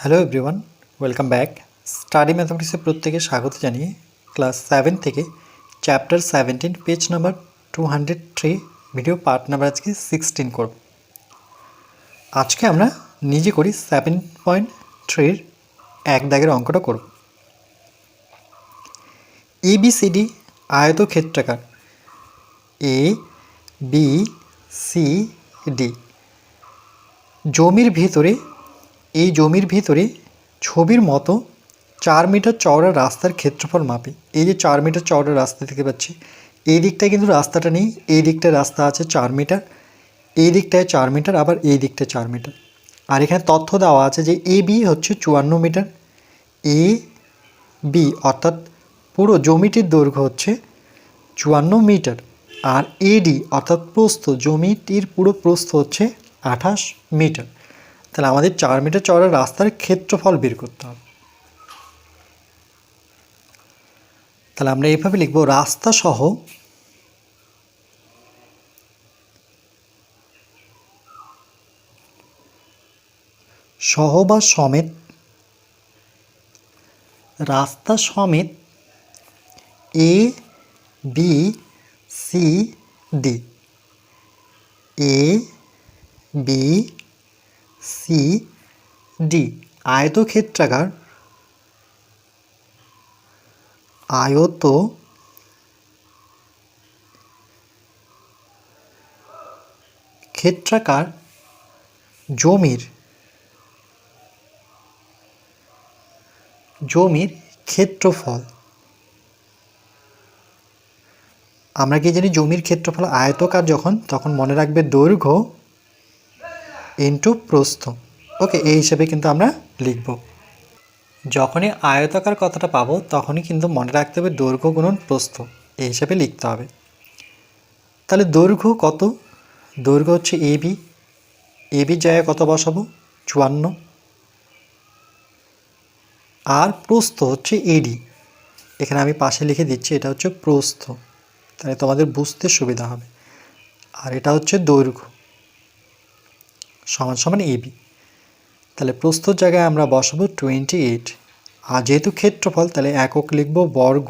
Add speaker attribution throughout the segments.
Speaker 1: Hello everyone, welcome back. Study ম্যাথমেটিক্সে প্রত্যেকে স্বাগত জানিয়ে ক্লাস 7 থেকে chapter 17 page number 203 video part number আজকে 16 করব। আজকে আমরা নিজে করি 7.3 এক দাগের অঙ্কটা করব। ABCD আয়তক্ষেত্রাকার ABCD জমির ভিতরে ছবির মতো 4 মিটার চওড়া রাস্তার ক্ষেত্রফল মাপে। এই যে 4 মিটার চওড়া রাস্তা দেখতে পাচ্ছি, এই দিকটায় কিন্তু রাস্তাটা নেই, এই দিকটায় রাস্তা আছে 4 মিটার, এই দিকটায় 4 মিটার, আবার এই দিকটায় 4 মিটার। আর এখানে তথ্য দেওয়া আছে যে AB হচ্ছে 54 মিটার, AB অর্থাৎ পুরো জমিটির দৈর্ঘ্য হচ্ছে 54 মিটার, আর AD অর্থাৎ প্রস্থ, জমিটির পুরো প্রস্থ হচ্ছে 28 মিটার। তাহলে আমাদের 4 মিটার চওড়া রাস্তার ক্ষেত্রফল বের করতে হবে। তাহলে আমরা এইভাবে লিখব, রাস্তা সহ বা সমেত, রাস্তা সমেত ABCD আয়তক্ষেত্রাকার জমির ক্ষেত্রফল। আমরা কি জানি, জমির ক্ষেত্রফল আয়তকার তখন মনে রাখবে দৈর্ঘ্য ইন্টু প্রস্থ। ওকে, এই হিসেবে কিন্তু আমরা লিখব। যখনই আয়তাকার কথাটা পাবো তখনই কিন্তু মনে রাখতে হবে দৈর্ঘ্য গুণন প্রস্থ, এই হিসেবে লিখতে হবে। তাহলে দৈর্ঘ্য কত? দৈর্ঘ্য হচ্ছে এবির জায়গায় কত বসাবো? 54। আর প্রস্থ হচ্ছে এডি, এখানে আমি পাশে লিখে দিচ্ছি, এটা হচ্ছে প্রস্থ, তাহলে তোমাদের বুঝতে সুবিধা হবে। আর এটা হচ্ছে দৈর্ঘ্য সমান সমান এবি। তাহলে প্রস্থর জায়গায় আমরা বসাবো 28। আর যেহেতু ক্ষেত্রফল, তাহলে একক লিখব বর্গ,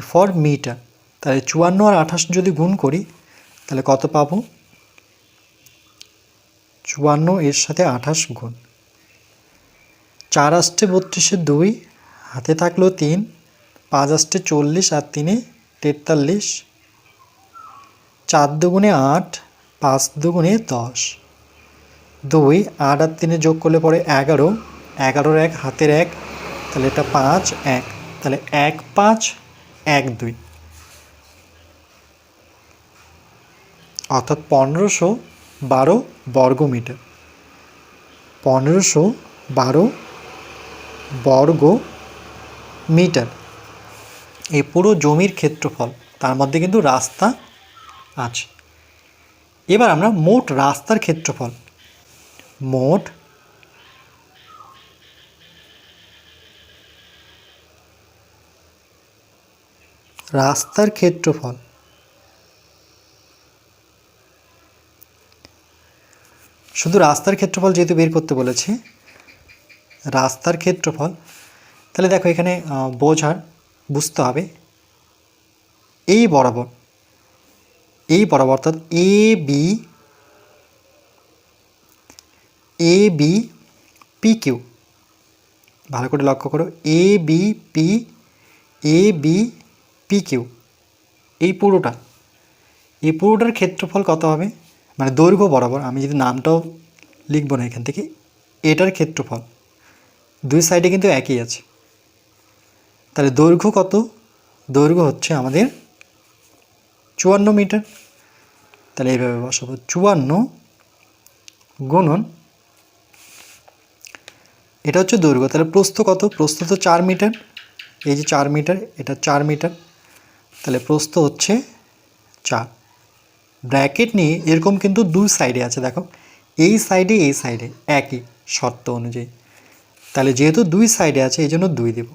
Speaker 1: ফর মিটার। তাহলে 54 আর 28 যদি গুণ করি তাহলে কত পাবো? 54 এর সাথে 28 গুণ, 4 আষ্টে 32, 2 হাতে থাকলো 3, 5 আষ্টে 40 আর 3 43, 4 দুগুণে 8, 5 দুগুণে 10, 2 8 আর 3 যোগ করলে পরে 11, 11 1 হাতের 1, তাহলে এটা 5 1, তাহলে 1 5 1 2, অর্থাৎ 1512 বর্গ মিটার। 1512 বর্গ মিটার এই পুরো জমির ক্ষেত্রফল, তার মধ্যে কিন্তু রাস্তা আছে। এবার আমরা মোট রাস্তার ক্ষেত্রফল, মোট রাস্তার ক্ষেত্রফল, শুধু রাস্তার ক্ষেত্রফল যেহেতু বের করতে বলেছে, রাস্তার ক্ষেত্রফল, তাহলে দেখো এখানে বুঝতে হবে এই বরাবর অর্থাৎ এ বি পি কিউ, ভালো করে লক্ষ্য করো, এ বি পি কিউ, এই পুরোটার ক্ষেত্রফল কত হবে? মানে দৈর্ঘ্য বরাবর, আমি যদি নামটাও লিখব না এখান থেকে, এটার ক্ষেত্রফল দুই সাইডে কিন্তু একই আছে। তাহলে দৈর্ঘ্য কত? দৈর্ঘ্য হচ্ছে আমাদের 54 মিটার। তাহলে এইভাবে বসাবো, 54 গুণন, এটা হচ্ছে দৈর্ঘ্য। তাহলে প্রস্থ কত? প্রস্থ তো 4 মিটার, এই যে 4 মিটার, এটা 4 মিটার, তাহলে প্রস্থ হচ্ছে 4। ব্র্যাকেট নিয়ে এরকম কিন্তু দুই সাইডে আছে, দেখো এই সাইডে একই শর্ত অনুযায়ী, তাহলে যেহেতু দুই সাইডে আছে এই জন্য 2 দেব,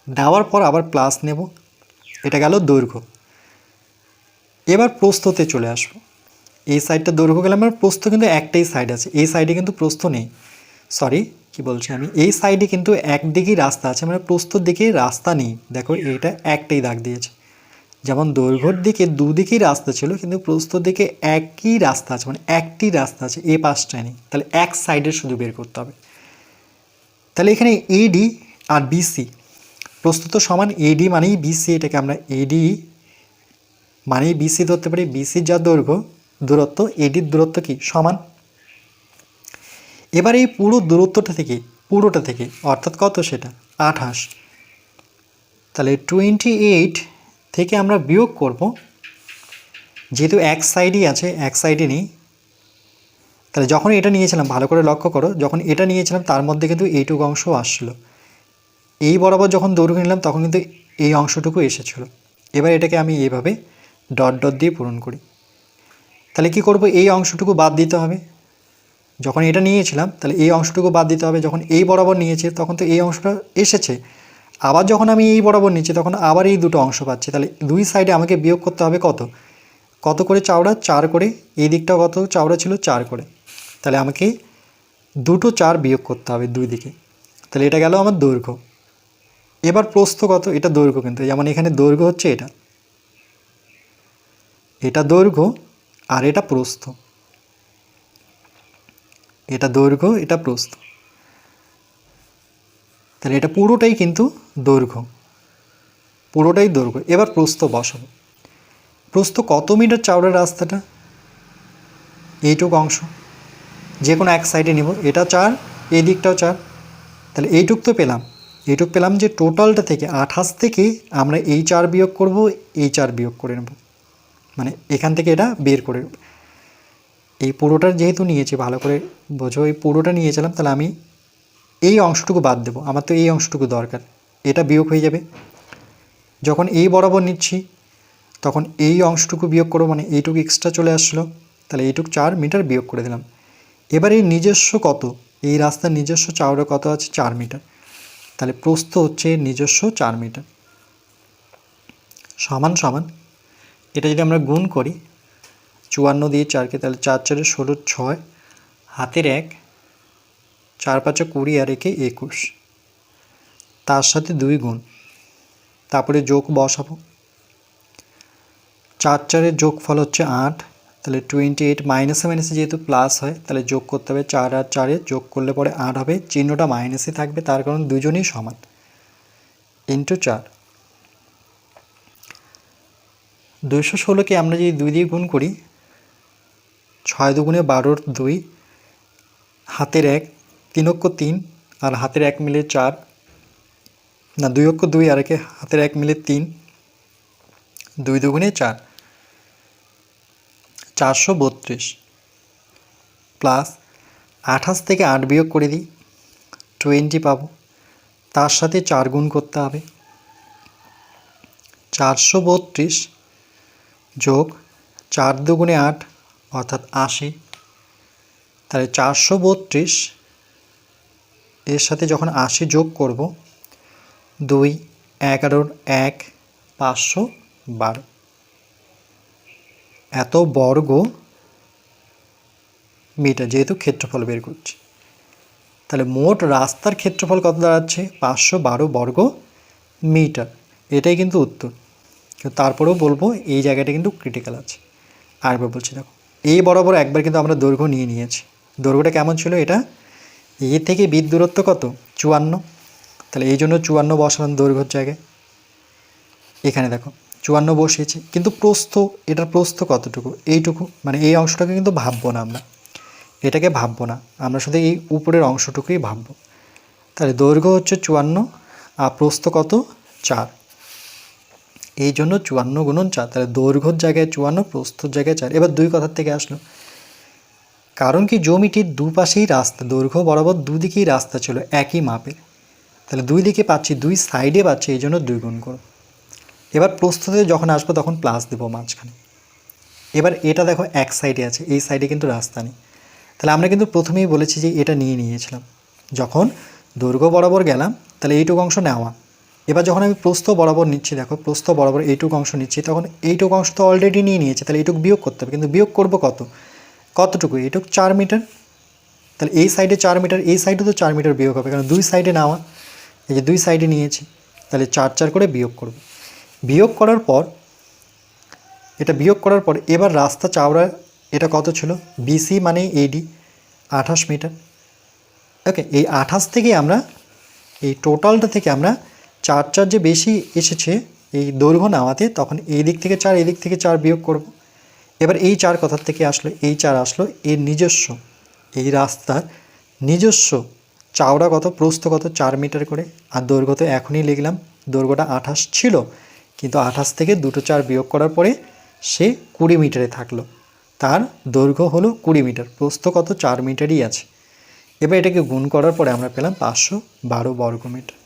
Speaker 1: দেওয়ার পর আবার প্লাস নেব, এটা গেল দৈর্ঘ্য। এবার প্রস্থতে চলে আসবো, এই সাইডটা দৈর্ঘ্য গেলাম, আমার প্রস্থ কিন্তু একটাই সাইড আছে, এই সাইডে কিন্তু প্রস্থ নেই। সরি, কি বলছি আমি, এই সাইডে কিন্তু একদিকেই রাস্তা আছে, মানে প্রস্থর দিকে রাস্তা নেই। দেখো এটা একটাই দাগ দিয়েছে। যেমন দৈর্ঘ্যর দিকে দুদিকেই রাস্তা ছিল, কিন্তু প্রস্থর দিকে একই রাস্তা আছে, মানে একটি রাস্তা আছে, এ পাশটায় নেই। তাহলে এক সাইডে শুধু বের করতে হবে। তাহলে এখানে এডি আর বিসি, প্রস্থ তো সমান, এডি মানেই বিসি, এটাকে আমরা এডি মানেই বিসি ধরতে পারি। বিসির যা দৈর্ঘ্য দূরত্ব, এডির দূরত্ব কি সমান। এবার এই পুরো পুরোটা থেকে অর্থাৎ কত, সেটা 28। তাহলে 28 থেকে আমরা বিয়োগ করব, যেহেতু এক সাইডই আছে, এক সাইডে নেই। তাহলে যখন এটা নিয়েছিলাম, ভালো করে লক্ষ্য করো, যখন এটা নিয়েছিলাম তার মধ্যে কিন্তু এইটুকু অংশ আসছিল। এই বরাবর যখন দৈর্ঘ্য নিলাম তখন কিন্তু এই অংশটুকু এসেছিল। এবার এটাকে আমি এইভাবে ডট ডট দিয়ে পূরণ করি। তাহলে কি করব, এই অংশটুকু বাদ দিতে হবে। যখন এটা নিয়েছিলাম তাহলে এই অংশটুকু বাদ দিতে হবে। যখন এই বরাবর নিয়েছে তখন তো এই অংশটা এসেছে, আবার যখন আমি এই বরাবর নিচ্ছি তখন আবার এই দুটো অংশ পাচ্ছি। তাহলে দুই সাইডে আমাকে বিয়োগ করতে হবে কত করে চওড়া, 4 করে। এই দিকটা কত চওড়া ছিল, 4 করে। তাহলে আমাকে দুটো 4 বিয়োগ করতে হবে দুই দিকে। তাহলে এটা গেল আমার দৈর্ঘ্য। এবার প্রস্থ কত, এটা দৈর্ঘ্য, কিন্তু যেমন এখানে দৈর্ঘ্য হচ্ছে এটা দৈর্ঘ্য আর এটা প্রস্থ, এটা দৈর্ঘ্য এটা প্রস্থ। তাহলে এটা পুরোটাই কিন্তু দৈর্ঘ্য, পুরোটাই দৈর্ঘ্য। এবার প্রস্থ বসাবো। প্রস্থ কত মিটার চওড়া রাস্তাটা, এইটুকু অংশ যে কোনো এক সাইডে নিব, এটা 4, এই দিকটাও 4। তাহলে এইটুক তো পেলাম যে টোটালটা থেকে 28 থেকে আমরা এই 4 বিয়োগ করব, এই 4 বিয়োগ করে নেব, মানে এখান থেকে এটা বের করে। এই পুরোটা যেহেতু নিয়েছি, ভালো করে বোঝো, এই পুরোটা নিয়েছিলাম, তাহলে আমি এই অংশটুকু বাদ দেবো, আমার তো এই অংশটুকু দরকার, এটা বিয়োগ হয়ে যাবে। যখন এই বরাবর নিচ্ছি তখন এই অংশটুকু বিয়োগ করবো, মানে এইটুকু এক্সট্রা চলে আসলো। তাহলে এইটুকু 4 মিটার বিয়োগ করে দিলাম। এবার এই নিজস্ব কত, এই রাস্তার নিজস্ব চওড়া কত আছে, 4 মিটার। তাহলে প্রস্থ হচ্ছে নিজস্ব 4 মিটার। সমান সমান, এটা যদি আমরা গুণ করি 54 দিয়ে 4কে, তাহলে 4 4 16 6, হাতের 1, 4 5 20 আর 1 21, তার সাথে 2 গুণ, তারপরে যোগ বসাবো। 4 4 এর যোগফল হচ্ছে 8। তাহলে 28, মাইনাসে মাইনাসে যেহেতু প্লাস হয় তাহলে যোগ করতে হবে, 4 আর 4 যোগ করলে পরে 8 হবে, চিহ্নটা মাইনাসে থাকবে, তার কারণ দুজনেই সমান, ইন্টু 4। 216কে আমরা যদি 2 দিয়ে গুণ করি, 6 দুগুণে 12 2, হাতের 1, 3 অক্ষ 3 আর হাতের 1 মিলে 4, না 2 অক্ষ 2 আর একে হাতের 1 মিলে 3, 2 দুগুণে 4, 432 প্লাস 28 থেকে 8 বিয়োগ করে দিই, 20 পাবো। তার সাথে 4 গুণ করতে হবে, 432 যোগ 4 দুগুণে 8 অর্থাৎ 80। তাহলে 432 এর সাথে যখন 80 যোগ করব, 2 11 1 512, এত বর্গ মিটার, যেহেতু ক্ষেত্রফল বের করছি। তাহলে মোট রাস্তার ক্ষেত্রফল কত দাঁড়াচ্ছে, 512 বর্গ মিটার। এটাই কিন্তু উত্তর। তারপরেও বলবো এই জায়গাটা কিন্তু ক্রিটিক্যাল আছে। আরেকবার বলছি, দেখো এই বরাবর একবার কিন্তু আমরা দৈর্ঘ্য নিয়েছি। দৈর্ঘ্যটা কেমন ছিল, এটা এ থেকে বির দূরত্ব কত, 54। তাহলে এই জন্য 54 বসালাম দৈর্ঘ্যের জায়গায়। এখানে দেখো 54 বসিয়েছি, কিন্তু প্রস্থ, এটার প্রস্থ কতটুকু, এইটুকু, মানে এই অংশটাকে কিন্তু ভাববো না আমরা, এটাকে ভাববো না আমরা, শুধু এই উপরের অংশটুকুই ভাববো। তাহলে দৈর্ঘ্য হচ্ছে 54 আর প্রস্থ কত, 4, এই জন্য 54 গুণন 4। তাহলে দৈর্ঘ্যর জায়গায় 54, প্রস্থর জায়গায় 4। এবার দুই কথার থেকে আসলো, কারণ কি জমিটির দুপাশেই রাস্তা, দৈর্ঘ্য বরাবর দুদিকেই রাস্তা ছিল একই মাপের। তাহলে দুই দিকে পাচ্ছি, দুই সাইডে পাচ্ছি, এই জন্য 2 গুণ করো। এবার প্রস্থতে যখন আসবো তখন প্লাস দেবো মাঝখানে। এবার এটা দেখো এক সাইডে আছে, এই সাইডে কিন্তু রাস্তা নেই। তাহলে আমরা কিন্তু প্রথমেই বলেছি যে এটা নিয়েছিলাম, যখন দৈর্ঘ্য বরাবর গেলাম তাহলে এইটুকু অংশ নেওয়া, এবার যখন আমি প্রস্থ বরাবর নিচ্ছি, দেখো প্রস্থ বরাবর এইটুকু অংশ নিচ্ছি, তখন এইটুকু অংশ তো অলরেডি নিয়ে নিয়েছে, তাহলে এইটুকু বিয়োগ করতে হবে। কিন্তু বিয়োগ করবো কতটুকু? এইটুকু 4 মিটার। তাহলে এই সাইডে 4 মিটার, এই সাইডে তো 4 মিটার বিয়োগ হবে, কারণ দুই সাইডে নেওয়া, এই যে দুই সাইডে নিয়েছি, তাহলে 4 করে বিয়োগ করব। বিয়োগ করার পর এবার রাস্তা চওড়া এটা কত ছিল? বিসি মানে এডি 28 মিটার। ওকে, এই 28 থেকে আমরা এই টোটালটা থেকে আমরা 4 যে বেশি এসেছে এই দৈর্ঘ্য নেওয়াতে, তখন এই দিক থেকে 4 এই দিক থেকে 4 বিয়োগ করব। এবার এই 4 কোথার থেকে আসলো? এই 4 আসলো এর নিজস্ব, এই রাস্তার নিজস্ব চওড়া কত, প্রস্থ কত? 4 মিটার করে। আর দৈর্ঘ্য তো এখনই লিখলাম, দৈর্ঘ্যটা 28 ছিল, কিন্তু 28 থেকে দুটো 4 বিয়োগ করার পরে সে 20 মিটারে থাকলো। তার দৈর্ঘ্য হলো 20 মিটার, প্রস্থ কত? 4 মিটারই আছে। এবার এটাকে গুণ করার পরে আমরা পেলাম 512 বর্গমিটার।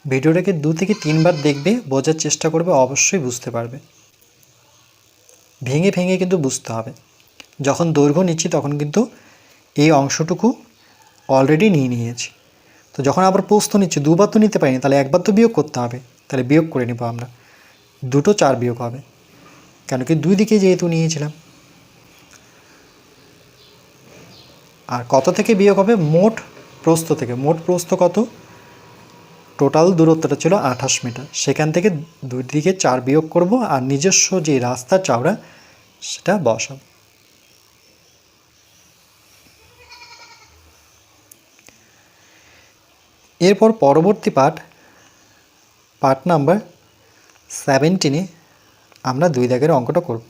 Speaker 1: ভিডিওটাকে 2 থেকে 3 বার দেখবে, বোঝার চেষ্টা করবে, অবশ্যই বুঝতে পারবে। ভেঙে ভেঙে কিন্তু বুঝতে হবে। যখন দৈর্ঘ্য নিচ্ছি তখন কিন্তু এই অংশটুকু অলরেডি নিয়ে নিয়েছি, তো যখন আবার প্রস্থ নিচ্ছি, দুবার তো নিতে পারিনি, তাহলে একবার তো বিয়োগ করতে হবে। তাহলে বিয়োগ করে নেব আমরা, দুটো 4 বিয়োগ হবে, কেন কি দুই দিকে যেহেতু নিয়েছিলাম। আর কত থেকে বিয়োগ হবে? মোট প্রস্থ থেকে। মোট প্রস্থ কত? টোটাল দূরত্বটা ছিল 28 মিটার, সেখান থেকে দুই দিকে 4 বিয়োগ করব, আর নিজস্ব যে রাস্তার চওড়া সেটা বসাব। এরপর পরবর্তী পার্ট নাম্বার 17-এ আমরা 2 দাগের অঙ্কটা করব।